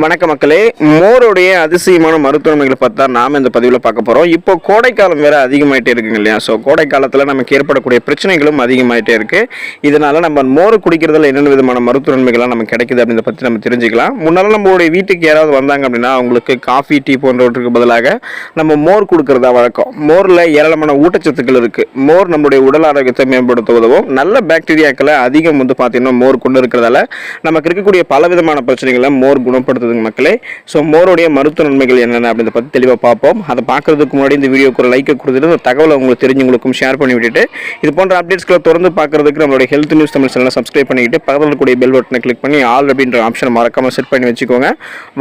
வணக்க மக்களே, மோருடைய அதிசயமான மருத்துவமைகளை பார்த்தா நாம் இந்த பதிவில் பார்க்க போகிறோம். இப்போ கோடைக்காலம் வேறு அதிகமாகிட்டே இருக்குங்க இல்லையா? ஸோ கோடை காலத்தில் நமக்கு ஏற்படக்கூடிய பிரச்சனைகளும் அதிகமாகிட்டே இருக்குது. இதனால் நம்ம மோர் குடிக்கிறதுல என்னென்ன விதமான மருத்துவ நன்மைகள்லாம் நமக்கு கிடைக்குது அப்படின்றத பற்றி நம்ம தெரிஞ்சுக்கலாம். முன்னால் நம்மளுடைய வீட்டுக்கு யாராவது வந்தாங்க அப்படின்னா அவங்களுக்கு காஃபி டீ போன்றவற்றுக்கு பதிலாக நம்ம மோர் கொடுக்கறதா வழக்கம். மோரில் ஏராளமான ஊட்டச்சத்துக்கள் இருக்குது. மோர் நம்மளுடைய உடல் ஆரோக்கியத்தை மேம்படுத்த உதவும். நல்ல பாக்டீரியாக்களை அதிகம் பார்த்தீங்கன்னா மோர் கொண்டு இருக்கிறதால நமக்கு இருக்கக்கூடிய பலவிதமான பிரச்சனைகளை மோர் குணப்படுத்த மக்களே. ஸோ மோருடைய மருத்துவ நன்மைகள் என்னென்ன அப்படின்றத பற்றி தெளிவாக பார்ப்போம். அதை பார்க்கறதுக்கு முன்னாடி இந்த வீடியோக்கு ஒரு லைக்கை கொடுத்துட்டு இந்த தகவலை உங்களுக்கு தெரிஞ்சவங்களுக்கும் ஷேர் பண்ணி விட்டுட்டு இது போன்ற அப்டேட்ஸ்களை தொடர்ந்து பார்க்கறதுக்கு நம்மளுடைய ஹெல்த் நியூஸ் தமிழ் சேனலை சப்ஸ்கிரைப் பண்ணிக்கிட்டு பக்கத்தில் இருக்கக்கூடிய பெல் பட்டனை கிளிக் பண்ணி ஆல் அப்படின்ற ஆப்ஷனை மறக்காமல் செட் பண்ணி வச்சுக்கோங்க.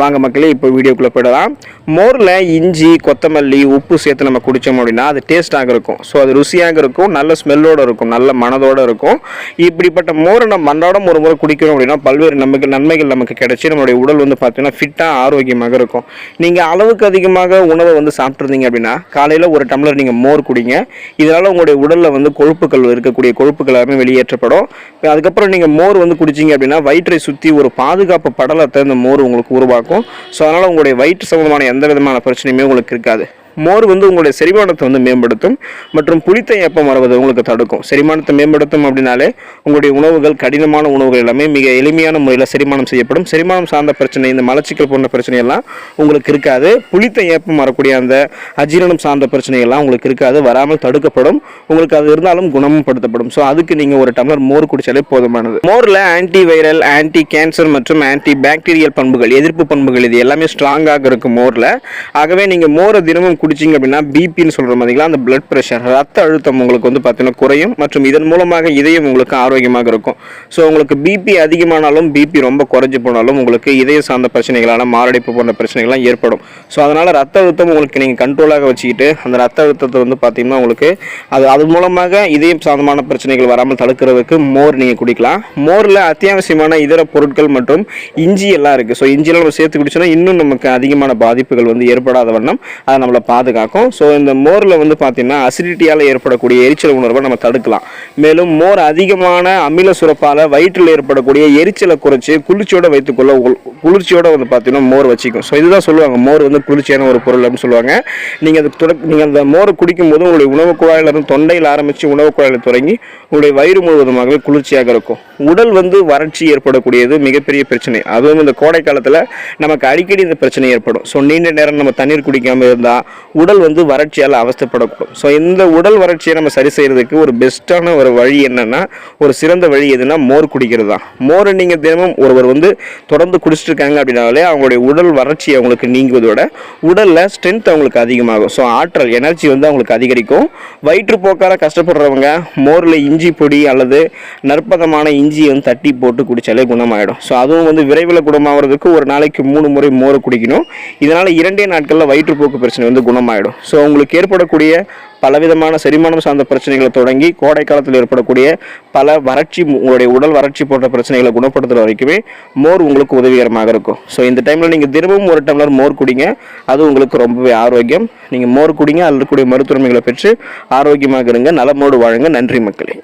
வாங்க மக்களே, இப்போ வீடியோக்குள்ளே போயிடலாம். மோரில் இஞ்சி, கொத்தமல்லி, உப்பு சேர்த்து நம்ம குடித்தோம் அப்படின்னா அது டேஸ்ட்டாக இருக்கும். ஸோ அது ருசியாக இருக்கும், நல்ல ஸ்மெல்லோடு இருக்கும், நல்ல மனதோடு இருக்கும். இப்படிப்பட்ட மோரை நம்ம அன்றாடம் ஒரு முறை குடிக்கிறோம் அப்படின்னா பல்வேறு நன்மைகள் நமக்கு கிடைச்சி நம்மளுடைய உடல் பார்த்தீங்கன்னா ஃபிட்டாக ஆரோக்கியமாக இருக்கும். நீங்கள் அளவுக்கு அதிகமாக உணவை சாப்பிட்ருந்தீங்க அப்படின்னா காலையில் ஒரு டம்ளர் நீங்கள் மோர் குடிங்க. இதனால் உங்களுடைய உடலில் கொழுப்புகள் இருக்கக்கூடிய கொழுப்புகள் எல்லாமே வெளியேற்றப்படும். அதுக்கப்புறம் நீங்கள் மோர் குடிச்சிங்க அப்படின்னா வயிற்றை சுற்றி ஒரு பாதுகாப்பு படலத்தை இந்த மோர் உங்களுக்கு உருவாக்கும். ஸோ அதனால் உங்களுடைய வயிற்று சம்பந்தமான எந்த விதமான பிரச்சனையுமே உங்களுக்கு இருக்காது. மோர் உங்களுடைய செரிமானத்தை மேம்படுத்தும் மற்றும் புளித்த ஏப்பம் வருவது உங்களுக்கு தடுக்கும். செரிமானத்தை மேம்படுத்தும் அப்படின்னாலே உங்களுடைய உணவுகள், கடினமான உணவுகள் எல்லாமே மிக எளிமையான முறையில் செரிமானம் செய்யப்படும். செரிமானம் சார்ந்த பிரச்சனை, இந்த மலச்சிக்கல் போன்ற பிரச்சனையெல்லாம் உங்களுக்கு இருக்காது. புளித்த ஏப்பம் வரக்கூடிய அந்த அஜீரணம் சார்ந்த பிரச்சனைகள்லாம் உங்களுக்கு இருக்காது, வராமல் தடுக்கப்படும். உங்களுக்கு அது இருந்தாலும் குணமும் படுத்தப்படும். ஸோ அதுக்கு நீங்கள் ஒரு டம்ளர் மோர் குடிச்சாலே போதுமானது. மோரில் ஆன்டி வைரல், ஆன்டி கேன்சர் மற்றும் ஆன்டி பாக்டீரியல் பண்புகள், எதிர்ப்பு பண்புகள் இது எல்லாமே ஸ்ட்ராங்காக இருக்கும் மோரில். ஆகவே நீங்கள் மோரை தினமும் குடிச்சிங்க அப்படின்னா பிபின்னு சொல்கிற மாதிரிங்களா, அந்த பிளட் ப்ரெஷர், ரத்த அழுத்தம் உங்களுக்கு பார்த்தீங்கன்னா குறையும். மற்றும் இதன் மூலமாக இதயம் உங்களுக்கு ஆரோக்கியமாக இருக்கும். ஸோ உங்களுக்கு பிபி அதிகமானாலும், பிபி ரொம்ப குறைஞ்சி போனாலும் உங்களுக்கு இதய சார்ந்த பிரச்சனைகளான மாரடைப்பு போன்ற பிரச்சனைகள்லாம் ஏற்படும். ஸோ அதனால் ரத்த அழுத்தம் உங்களுக்கு நீங்கள் கண்ட்ரோலாக வச்சுக்கிட்டு அந்த ரத்த அழுத்தத்தை பார்த்தீங்கன்னா உங்களுக்கு அது மூலமாக இதயம் சார்ந்தமான பிரச்சனைகள் வராமல் தடுக்கிறதுக்கு மோர் நீங்கள் குடிக்கலாம். மோரில் அத்தியாவசியமான இதர பொருட்கள் மற்றும் இஞ்சி எல்லாம் இருக்குது. ஸோ இஞ்சியெல்லாம் நம்ம சேர்த்து குடிச்சோன்னா இன்னும் நமக்கு அதிகமான பாதிப்புகள் ஏற்படாத வண்ணம் அதை நம்மளை பாதுகாக்கும். ஸோ இந்த மோரில் பார்த்தீங்கன்னா அசிடிட்டியால் ஏற்படக்கூடிய எரிச்சல் உணர்வை நம்ம தடுக்கலாம். மேலும் மோர் அதிகமான அமில சுரப்பால் வயிற்றில் ஏற்படக்கூடிய எரிச்சலை குறைச்சி குளிர்ச்சியோடு வைத்துக்கொள்ள, குளிர்ச்சியோடு பார்த்தீங்கன்னா மோர் வச்சுக்கும். ஸோ இதுதான் சொல்லுவாங்க, மோர் குளிர்ச்சியான ஒரு பொருள் அப்படின்னு சொல்லுவாங்க. நீங்கள் அந்த மோரை குடிக்கும் போது உங்களுடைய உணவு குழாயிலிருந்து தொண்டையில் ஆரம்பித்து உணவு குழாயில் தொடங்கி உங்களுடைய வயிறு முழுவதுமாகவே குளிர்ச்சியாக இருக்கும். உடல் வறட்சி ஏற்படக்கூடியது மிகப்பெரிய பிரச்சனை. அதுவும் இந்த கோடை காலத்தில் நமக்கு அடிக்கடி இந்த பிரச்சனை ஏற்படும். ஸோ நீண்ட நேரம் நம்ம தண்ணீர் குடிக்காமல் இருந்தால் உடல் வறட்சியால் அவஸ்தைப்படக்கூடும். ஸோ இந்த உடல் வறட்சியை நம்ம சரி செய்யறதுக்கு ஒரு பெஸ்ட்டான ஒரு வழி என்னன்னா, ஒரு சிறந்த வழி எதுனா மோர் குடிக்கிறது தான். மோரை நீங்கள் தினமும் ஒருவர் தொடர்ந்து குடிச்சிட்டு இருக்காங்க அப்படின்னாலே அவங்களுடைய உடல் வறட்சி அவங்களுக்கு நீங்குவதோட உடலில் ஸ்ட்ரென்த் அவங்களுக்கு அதிகமாகும். ஸோ ஆற்றல், எனர்ஜி அவங்களுக்கு அதிகரிக்கும். வயிற்றுப்போக்கால கஷ்டப்படுறவங்க மோரில் இஞ்சி பொடி அல்லது நற்பதமான இஞ்சியை தட்டி போட்டு குடித்தாலே குணமாயிடும். ஸோ அதுவும் விரைவில் குணமாகிறதுக்கு ஒரு நாளைக்கு 3 முறை மோரை குடிக்கணும். இதனால் 2 நாட்களில் வயிற்றுப்போக்கு பிரச்சனை குணமாயிடும். ஸோ உங்களுக்கு ஏற்படக்கூடிய பலவிதமான செரிமானம் சார்ந்த பிரச்சனைகளை தொடங்கி கோடை காலத்தில் ஏற்படக்கூடிய பல வறட்சி, உங்களுடைய உடல் வறட்சி போன்ற பிரச்சனைகளை குணப்படுத்துகிற வரைக்குமே மோர் உங்களுக்கு உதவிகரமாக இருக்கும். ஸோ இந்த டைமில் நீங்கள் தினமும் ஒரு டம்ளர் மோர் குடிங்க. அது உங்களுக்கு ரொம்பவே ஆரோக்கியம். நீங்கள் மோர் குடிங்க, அதில் இருக்கக்கூடிய மருத்துவமைகளை பெற்று ஆரோக்கியமாக இருங்க, நலமோடு வாழுங்க. நன்றி மக்களே.